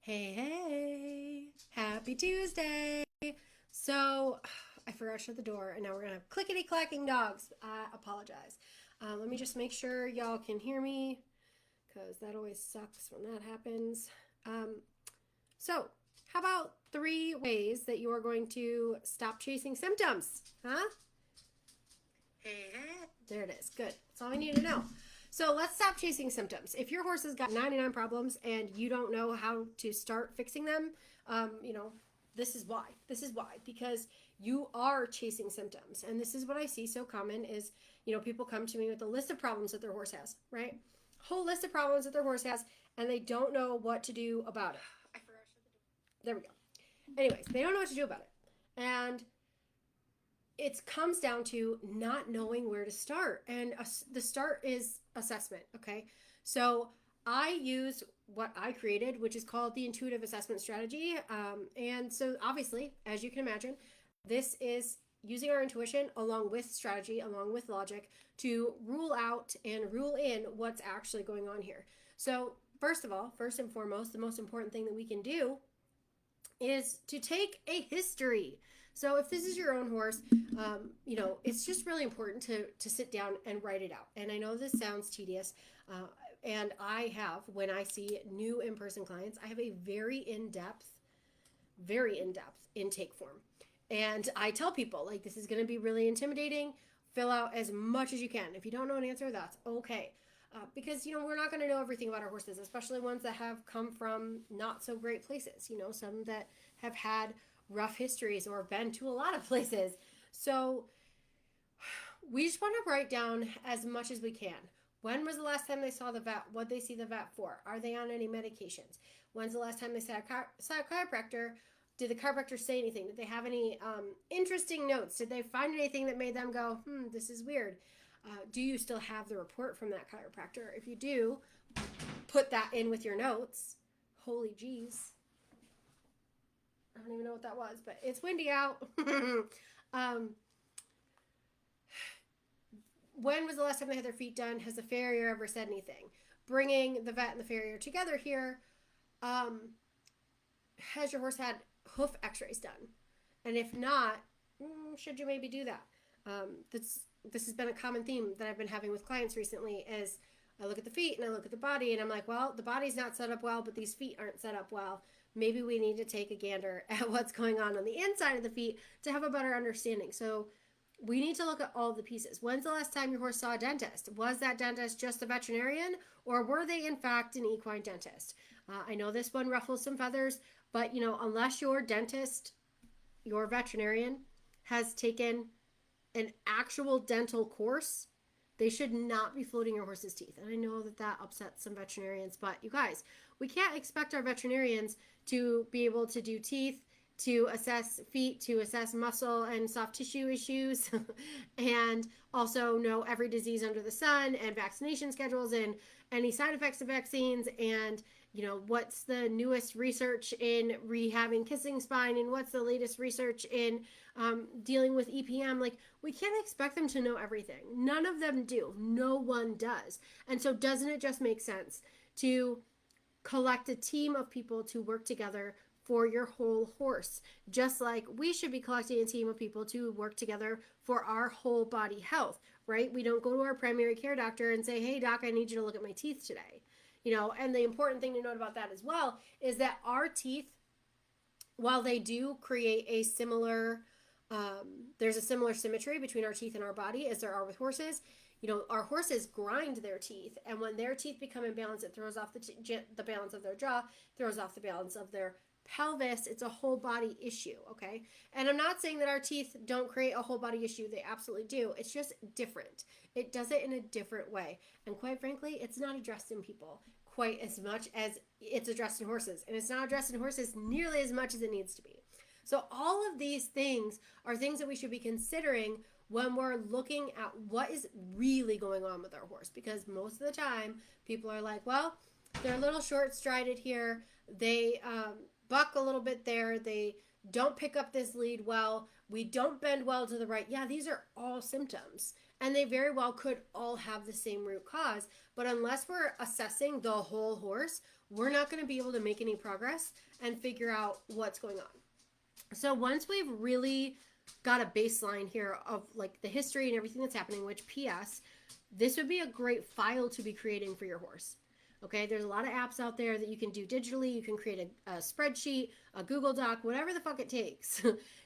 Hey, happy Tuesday. So, I forgot to shut the door, and now we're gonna have clickety clacking dogs. I apologize. Let me just make sure y'all can hear me, because that always sucks when that happens. Um, so, how about three ways that you are going to stop chasing symptoms? Huh? There it is. Good. That's all I need to know. So let's stop chasing symptoms. If your horse has got 99 problems and you don't know how to start fixing them, this is why. This is why. Because you are chasing symptoms. And this is what I see so common is, people come to me with a list of problems that their horse has, right? Whole list of problems that their horse has, and they don't know what to do about it. There we go. Anyways, they don't know what to do about it. And it comes down to not knowing where to start. And the start is assessment. Okay. So I use what I created, which is called the Intuitive Assessment Strategy. And so, obviously, as you can imagine, this is using our intuition along with strategy, along with logic to rule out and rule in what's actually going on here. So, first of all, first and foremost, the most important thing that we can do is to take a history. So if this is your own horse, it's just really important to sit down and write it out. And I know this sounds tedious, and when I see new in-person clients, I have a very in-depth intake form. And I tell people, like, this is going to be really intimidating. Fill out as much as you can. If you don't know an answer, that's okay. Because we're not going to know everything about our horses, especially ones that have come from not so great places. Some that have had rough histories or been to a lot of places. So we just want to write down as much as we can. When was the last time they saw the vet? What they see the vet for? Are they on any medications? When's the last time they saw a chiropractor? Did the chiropractor say anything? Did they have any interesting notes? Did they find anything that made them go, this is weird? Do you still have the report from that chiropractor? If you do, put that in with your notes. Holy jeez. I don't even know what that was, but it's windy out. When was the last time they had their feet done? Has the farrier ever said anything? Bringing the vet and the farrier together here, has your horse had hoof x-rays done? And if not, should you maybe do that? This has been a common theme that I've been having with clients recently is I look at the feet and I look at the body and I'm like, well, the body's not set up well, but these feet aren't set up well. Maybe we need to take a gander at what's going on the inside of the feet to have a better understanding. So we need to look at all the pieces. When's the last time your horse saw a dentist? Was that dentist just a veterinarian, or were they in fact an equine dentist? I know this one ruffles some feathers, but unless your dentist, your veterinarian, has taken an actual dental course, they should not be floating your horse's teeth. And I know that upsets some veterinarians, but you guys, we can't expect our veterinarians to be able to do teeth, to assess feet, to assess muscle and soft tissue issues, and also know every disease under the sun and vaccination schedules and any side effects of vaccines and what's the newest research in rehabbing kissing spine and what's the latest research in dealing with EPM. Like, we can't expect them to know everything. None of them do. No one does. And so doesn't it just make sense to collect a team of people to work together for your whole horse, just like we should be collecting a team of people to work together for our whole body health, right? We don't go to our primary care doctor and say, hey doc, I need you to look at my teeth today. And the important thing to note about that as well is that our teeth, while they do create a similar, there's a similar symmetry between our teeth and our body as there are with horses. Our horses grind their teeth, and when their teeth become imbalanced, it throws off the balance of their jaw, throws off the balance of their pelvis. It's a whole body issue, okay? And I'm not saying that our teeth don't create a whole body issue. They absolutely do. It's just different. It does it in a different way. And quite frankly, it's not addressed in people quite as much as it's addressed in horses. And it's not addressed in horses nearly as much as it needs to be. So all of these things are things that we should be considering when we're looking at what is really going on with our horse. Because most of the time, people are like, well, they're a little short-strided here. They buck a little bit there. They don't pick up this lead well, we don't bend well to the right. Yeah, these are all symptoms. And they very well could all have the same root cause. But unless we're assessing the whole horse, we're not going to be able to make any progress and figure out what's going on. So once we've really got a baseline here of like the history and everything that's happening, which PS, this would be a great file to be creating for your horse. Okay, there's a lot of apps out there that you can do digitally. You can create a spreadsheet, a Google Doc, whatever the fuck it takes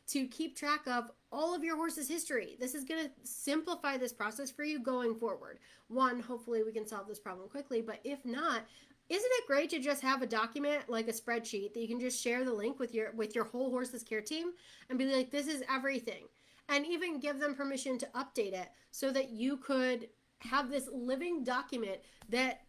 to keep track of all of your horse's history. This is going to simplify this process for you going forward. One, hopefully we can solve this problem quickly, but if not, isn't it great to just have a document like a spreadsheet that you can just share the link with your whole horse's care team and be like, this is everything, and even give them permission to update it so that you could have this living document that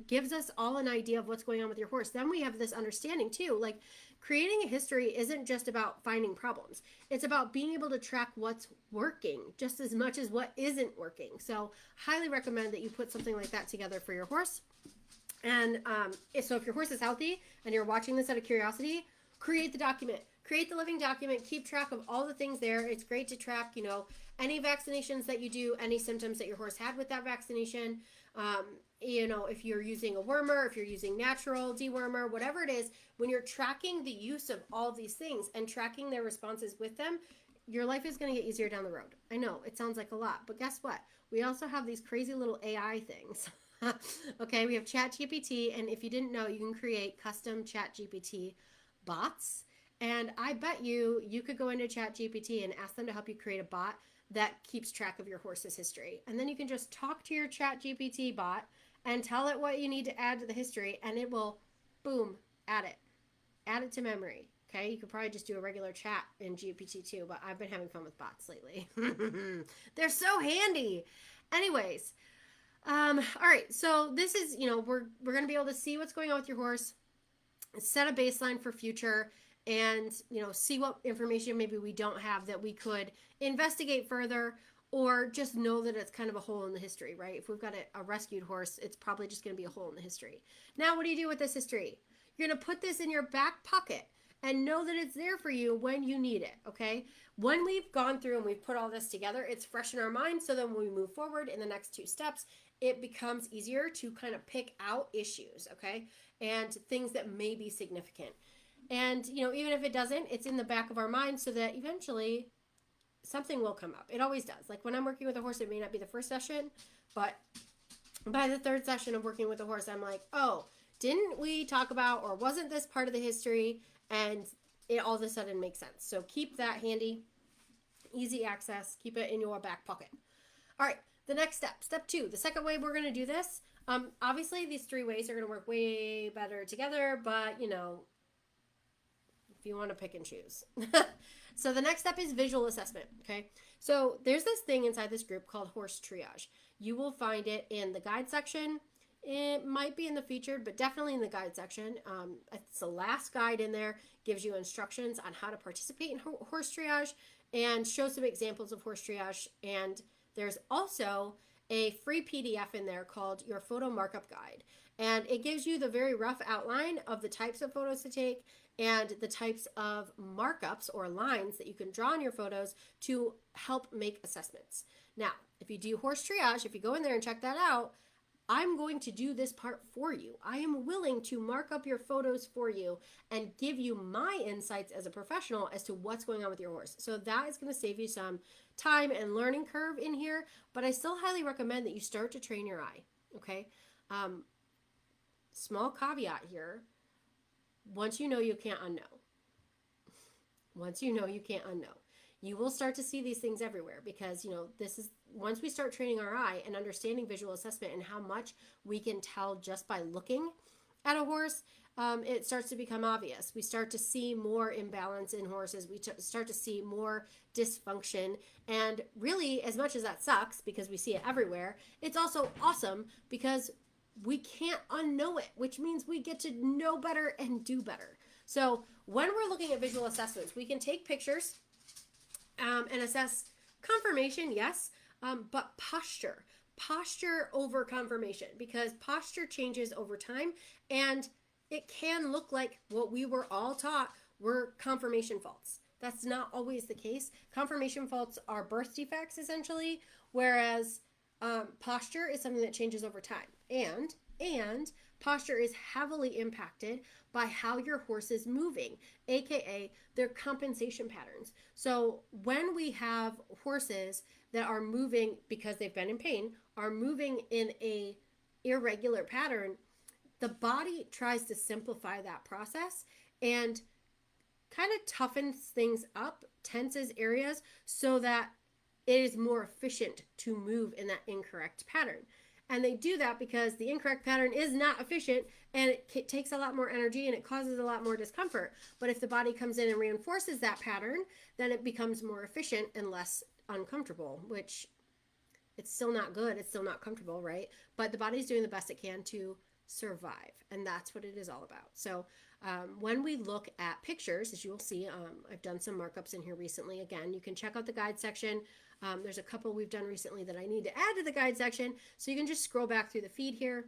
gives us all an idea of what's going on with your horse. Then we have this understanding too, like creating a history isn't just about finding problems. It's about being able to track what's working just as much as what isn't working. So highly recommend that you put something like that together for your horse. And so if your horse is healthy and you're watching this out of curiosity, create the document. Create the living document. Keep track of all the things there. It's great to track, any vaccinations that you do, any symptoms that your horse had with that vaccination. If you're using a wormer, if you're using natural dewormer, whatever it is, when you're tracking the use of all these things and tracking their responses with them, your life is going to get easier down the road. I know it sounds like a lot, but guess what? We also have these crazy little AI things. Okay, we have ChatGPT, and if you didn't know, you can create custom ChatGPT bots. And I bet you could go into ChatGPT and ask them to help you create a bot that keeps track of your horse's history. And then you can just talk to your ChatGPT bot and tell it what you need to add to the history, and it will, boom, add it to memory. Okay, you could probably just do a regular chat in GPT too, but I've been having fun with bots lately. They're so handy. Anyways, all right, so this is, we're going to be able to see what's going on with your horse, set a baseline for future, and, see what information maybe we don't have that we could investigate further, or just know that it's kind of a hole in the history, right? If we've got a rescued horse, it's probably just going to be a hole in the history. Now, what do you do with this history? You're going to put this in your back pocket and know that it's there for you when you need it, okay? When we've gone through and we've put all this together, it's fresh in our mind, so then when we move forward in the next 2 steps, it becomes easier to kind of pick out issues, okay? And things that may be significant. And, even if it doesn't, it's in the back of our mind so that eventually something will come up. It always does. Like when I'm working with a horse, it may not be the first session, but by the 3rd session of working with a horse, I'm like, oh, didn't we talk about, or wasn't this part of the history? And it all of a sudden makes sense. So keep that handy, easy access, keep it in your back pocket. All right, the next step 2, the second way we're going to do this. Obviously these 3 ways are going to work way better together, but if you want to pick and choose. So the next step is visual assessment, okay? So there's this thing inside this group called horse triage. You will find it in the guide section. It might be in the featured, but definitely in the guide section. It's the last guide in there, gives you instructions on how to participate in horse triage and show some examples of horse triage. And there's also a free PDF in there called your photo markup guide. And it gives you the very rough outline of the types of photos to take and the types of markups or lines that you can draw on your photos to help make assessments. Now, if you do horse triage, if you go in there and check that out, I'm going to do this part for you. I am willing to mark up your photos for you and give you my insights as a professional as to what's going on with your horse. So that is going to save you some time and learning curve in here, but I still highly recommend that you start to train your eye, okay? Small caveat here. Once you know, you can't unknow. Once you know, you can't unknow. You will start to see these things everywhere because, this is, once we start training our eye and understanding visual assessment and how much we can tell just by looking at a horse, it starts to become obvious. We start to see more imbalance in horses. We start to see more dysfunction. And really, as much as that sucks because we see it everywhere, it's also awesome because we can't unknow it, which means we get to know better and do better. So when we're looking at visual assessments, we can take pictures and assess conformation, yes, but posture over conformation, because posture changes over time and it can look like what we were all taught were conformation faults. That's not always the case. Conformation faults are birth defects essentially, whereas posture is something that changes over time. And posture is heavily impacted by how your horse is moving, aka their compensation patterns. So when we have horses that are moving because they've been in pain, are moving in a irregular pattern, the body tries to simplify that process and kind of toughens things up, tenses areas so that it is more efficient to move in that incorrect pattern. And they do that because the incorrect pattern is not efficient and it takes a lot more energy and it causes a lot more discomfort. But if the body comes in and reinforces that pattern, then it becomes more efficient and less uncomfortable, which it's still not good. It's still not comfortable, right? But the body's doing the best it can to survive. And that's what it is all about. So when we look at pictures, as you will see, I've done some markups in here recently. Again, you can check out the guide section. There's a couple we've done recently that I need to add to the guide section. So you can just scroll back through the feed here.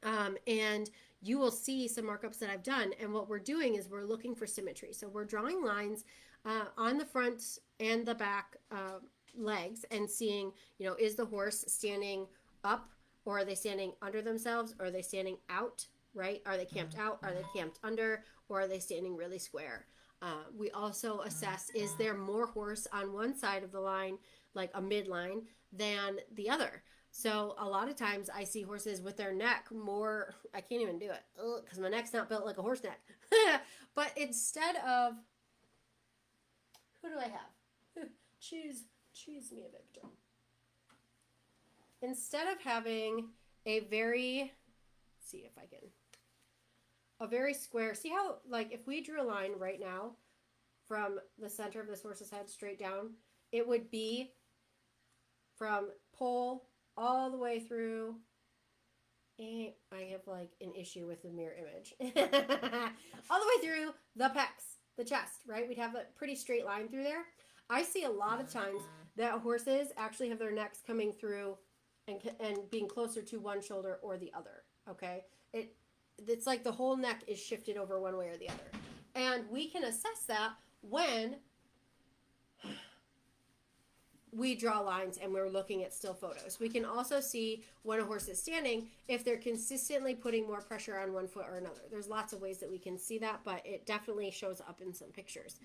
And you will see some markups that I've done. And what we're doing is we're looking for symmetry. So we're drawing lines on the front and the back legs and seeing, is the horse standing up, or are they standing under themselves, or are they standing out, right? Are they camped out? Are they camped under? Or are they standing really square? We also assess, is there more horse on one side of the line, like a midline, than the other? So a lot of times I see horses with their neck more, I can't even do it because my neck's not built like a horse neck. But instead of, who do I have? Choose me a victim. Instead of having a very, see if I can, a very square, see how, like, if we drew a line right now from the center of this horse's head straight down, it would be from pole all the way through, and I have like an issue with the mirror image, all the way through the pecs, the chest, right? We'd have a pretty straight line through there. I see a lot of times that horses actually have their necks coming through and being closer to one shoulder or the other, okay? It's like the whole neck is shifted over one way or the other. And we can assess that when we draw lines and we're looking at still photos. We can also see when a horse is standing if they're consistently putting more pressure on one foot or another. There's lots of ways that we can see that, but it definitely shows up in some pictures.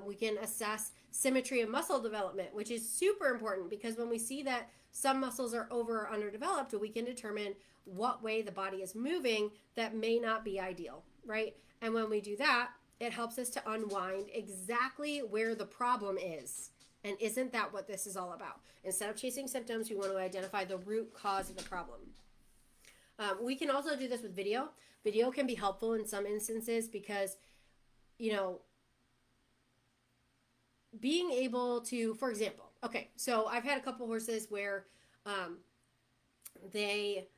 We can assess symmetry of muscle development, which is super important because when we see that some muscles are over or underdeveloped, we can determine what way the body is moving that may not be ideal, right? And when we do that, it helps us to unwind exactly where the problem is. And isn't that what this is all about? Instead of chasing symptoms, we want to identify the root cause of the problem. We can also do this with video. Video can be helpful in some instances because, being able to, for example, okay, so I've had a couple horses where they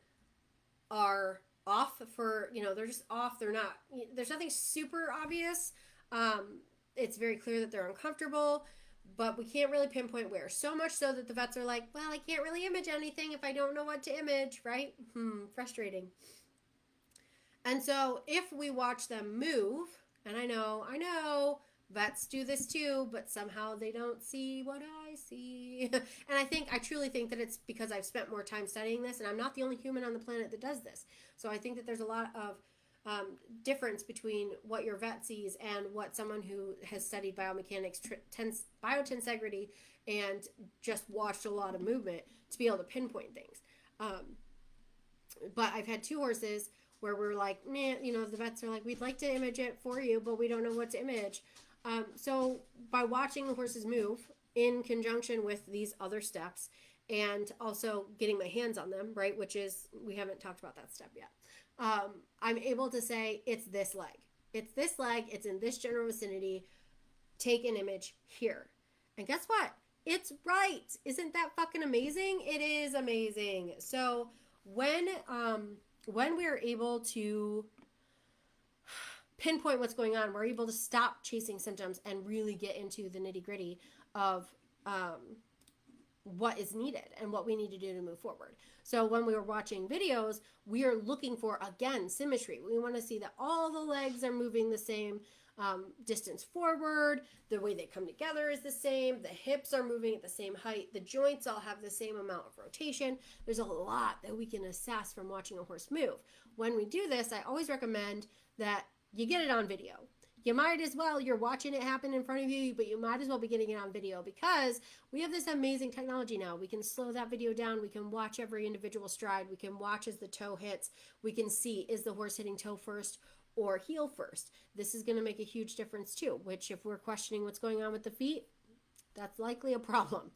are off for, they're just off. They're not, there's nothing super obvious. It's very clear that they're uncomfortable, but we can't really pinpoint where. So much so that the vets are like, well, I can't really image anything if I don't know what to image, right? Frustrating. And so if we watch them move, and I know, vets do this too, but somehow they don't see what I see. And I truly think that it's because I've spent more time studying this, and I'm not the only human on the planet that does this. So I think that there's a lot of difference between what your vet sees and what someone who has studied biomechanics, biotensegrity, and just watched a lot of movement to be able to pinpoint things. But I've had two horses where we're like, the vets are like, we'd like to image it for you, but we don't know what to image. So by watching the horses move in conjunction with these other steps and also getting my hands on them, right, which is, we haven't talked about that step yet. I'm able to say, it's this leg. It's this leg. It's in this general vicinity. Take an image here. And guess what? It's right. Isn't that fucking amazing? It is amazing. So when we're able to pinpoint what's going on, we're able to stop chasing symptoms and really get into the nitty-gritty of what is needed and what we need to do to move forward. So when we were watching videos, we are looking for, again, symmetry. We want to see that all the legs are moving the same distance forward, the way they come together is the same, the hips are moving at the same height, the joints all have the same amount of rotation. There's a lot that we can assess from watching a horse move. When we do this, I always recommend that you get it on video. You might as well, you're watching it happen in front of you, but you might as well be getting it on video, because we have this amazing technology now. We can slow that video down. We can watch every individual stride. We can watch as the toe hits. We can see, is the horse hitting toe first or heel first? This is going to make a huge difference too, which if we're questioning what's going on with the feet, that's likely a problem.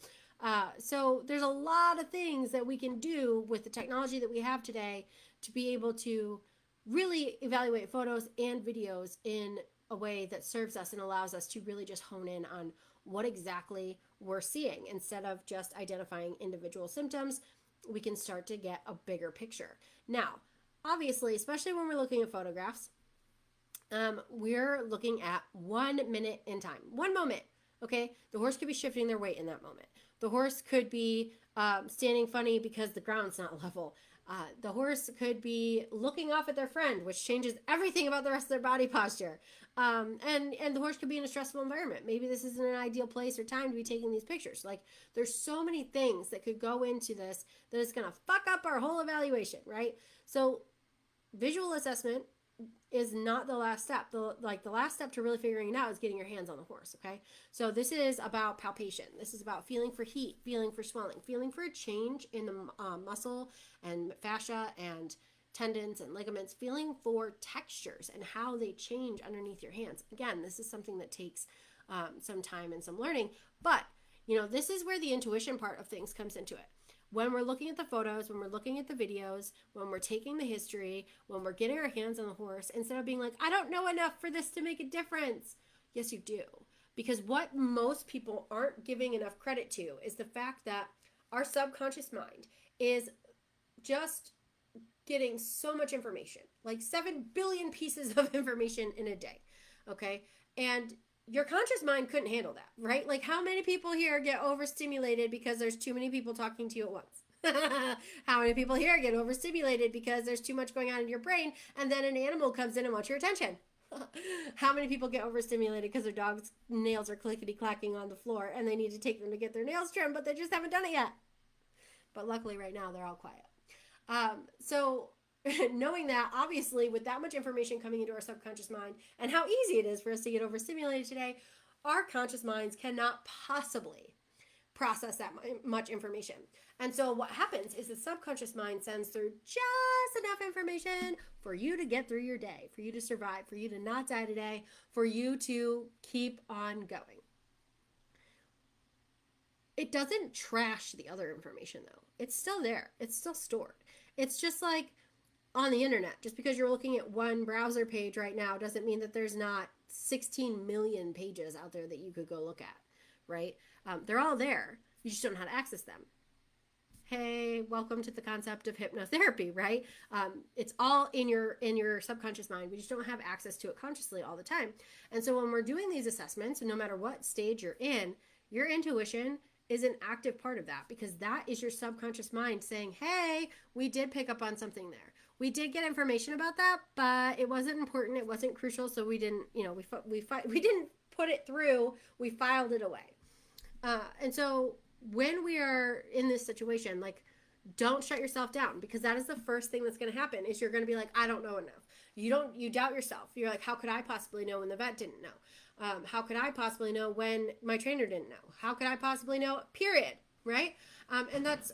So there's a lot of things that we can do with the technology that we have today to be able to really evaluate photos and videos in a way that serves us and allows us to really just hone in on what exactly we're seeing. Instead of just identifying individual symptoms, we can start to get a bigger picture. Now, obviously, especially when we're looking at photographs, we're looking at 1 minute in time, one moment. Okay, the horse could be shifting their weight in that moment. The horse could be standing funny because the ground's not level. The horse could be looking off at their friend, which changes everything about the rest of their body posture. And the horse could be in a stressful environment. Maybe this isn't an ideal place or time to be taking these pictures. Like, there's so many things that could go into this that is going to fuck up our whole evaluation, right? So visual assessment is not the last step. The last step to really figuring it out is getting your hands on the horse, okay? So this is about palpation. This is about feeling for heat, feeling for swelling, feeling for a change in the muscle and fascia and tendons and ligaments, feeling for textures and how they change underneath your hands. Again, this is something that takes some time and some learning, but this is where the intuition part of things comes into it. When we're looking at the photos, when we're looking at the videos, when we're taking the history, when we're getting our hands on the horse, instead of being like, I don't know enough for this to make a difference. Yes, you do. Because what most people aren't giving enough credit to is the fact that our subconscious mind is just getting so much information, like 7 billion pieces of information in a day, okay? And your conscious mind couldn't handle that, right? Like, how many people here get overstimulated because there's too many people talking to you at once? How many people here get overstimulated because there's too much going on in your brain and then an animal comes in and wants your attention? How many people get overstimulated because their dog's nails are clickety-clacking on the floor and they need to take them to get their nails trimmed, but they just haven't done it yet? But luckily right now they're all quiet. So knowing that, obviously, with that much information coming into our subconscious mind and how easy it is for us to get overstimulated today, our conscious minds cannot possibly process that much information. And so what happens is the subconscious mind sends through just enough information for you to get through your day, for you to survive, for you to not die today, for you to keep on going. It doesn't trash the other information, though. It's still there. It's still stored. It's just like on the internet. Just because you're looking at one browser page right now doesn't mean that there's not 16 million pages out there that you could go look at, right? They're all there. You just don't know how to access them. Hey, welcome to the concept of hypnotherapy, right? It's all in your subconscious mind. We just don't have access to it consciously all the time. And so when we're doing these assessments, no matter what stage you're in, your intuition is an active part of that, because that is your subconscious mind saying, hey, we did pick up on something there. We did get information about that, but it wasn't important. It wasn't crucial. So we didn't, we didn't put it through. We filed it away. And so when we are in this situation, like, don't shut yourself down, because that is the first thing that's going to happen is you're going to be like, I don't know enough. You doubt yourself. You're like, how could I possibly know when the vet didn't know? How could I possibly know when my trainer didn't know? How could I possibly know? Period. Right? And that's,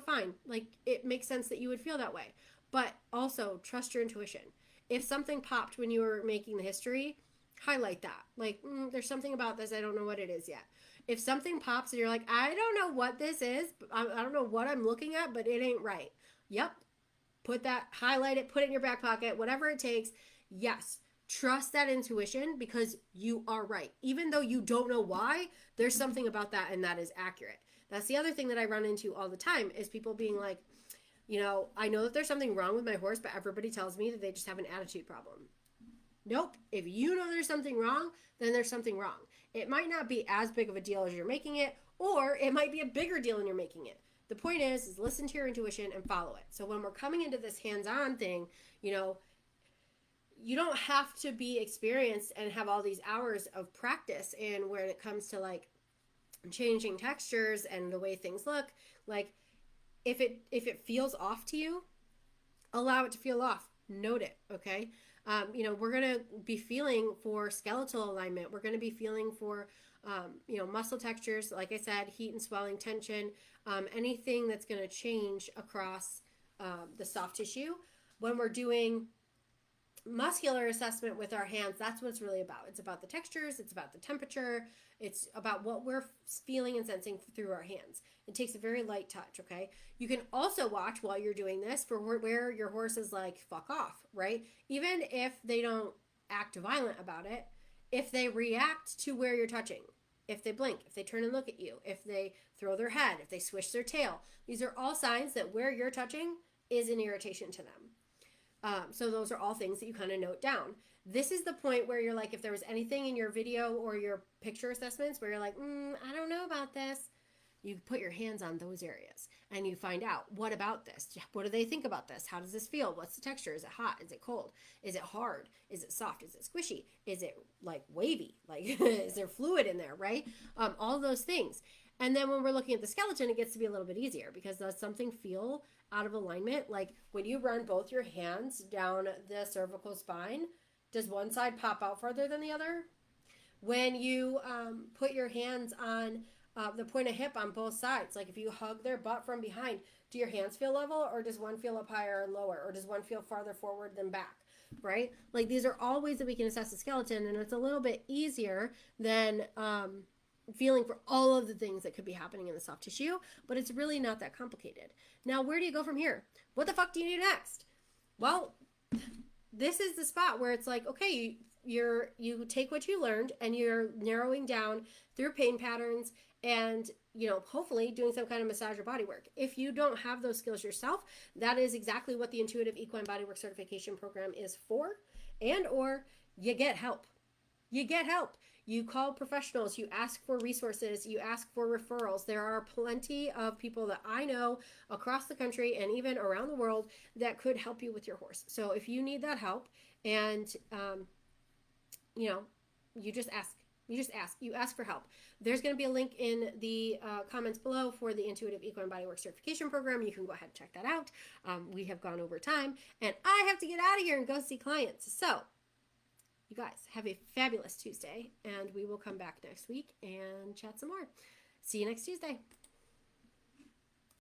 fine. Like, it makes sense that you would feel that way. But also trust your intuition. If something popped when you were making the history, highlight that. Like, there's something about this. I don't know what it is yet. If something pops and you're like, I don't know what this is. I don't know what I'm looking at, but it ain't right. Yep. Highlight it, put it in your back pocket, whatever it takes. Yes. Trust that intuition, because you are right. Even though you don't know why, there's something about that, and that is accurate. That's the other thing that I run into all the time is people being like, I know that there's something wrong with my horse, but everybody tells me that they just have an attitude problem. Nope. If you know there's something wrong, then there's something wrong. It might not be as big of a deal as you're making it, or it might be a bigger deal than you're making it. The point is listen to your intuition and follow it. So when we're coming into this hands-on thing, you don't have to be experienced and have all these hours of practice. And when it comes to like changing textures and the way things look, like if it feels off to you, allow it to feel off. Note it, okay? We're going to be feeling for skeletal alignment. We're going to be feeling for, muscle textures, like I said, heat and swelling, tension, anything that's going to change across the soft tissue. When we're doing muscular assessment with our hands, that's what it's really about. It's about the textures, it's about the temperature, it's about what we're feeling and sensing through our hands. It takes a very light touch, okay? You can also watch while you're doing this for where your horse is like, fuck off, right? Even if they don't act violent about it, if they react to where you're touching, if they blink, if they turn and look at you, if they throw their head, if they swish their tail, these are all signs that where you're touching is an irritation to them. So those are all things that you kind of note down. This is the point where you're like, if there was anything in your video or your picture assessments where you're like, I don't know about this, you put your hands on those areas and you find out, what about this? What do they think about this? How does this feel? What's the texture? Is it hot? Is it cold? Is it hard? Is it soft? Is it squishy? Is it like wavy? Like, is there fluid in there, right? All those things. And then when we're looking at the skeleton, it gets to be a little bit easier because does something feel out of alignment? Like when you run both your hands down the cervical spine, does one side pop out farther than the other? When you put your hands on the point of hip on both sides, like if you hug their butt from behind, do your hands feel level, or does one feel up higher or lower, or does one feel farther forward than back, right? Like these are all ways that we can assess the skeleton, and it's a little bit easier than feeling for all of the things that could be happening in the soft tissue, but it's really not that complicated. Now, where do you go from here? What the fuck do you do next? Well, this is the spot where it's like, okay, you take what you learned and you're narrowing down through pain patterns and, hopefully doing some kind of massage or body work. If you don't have those skills yourself, that is exactly what the Intuitive Equine Bodywork Certification program is for. And or you get help. You get help. You call professionals, you ask for resources, you ask for referrals. There are plenty of people that I know across the country and even around the world that could help you with your horse. So if you need that help and, you just ask. You ask for help. There's going to be a link in the comments below for the Intuitive Equine Bodywork Certification program. You can go ahead and check that out. We have gone over time and I have to get out of here and go see clients. So you guys have a fabulous Tuesday and we will come back next week and chat some more. See you next Tuesday.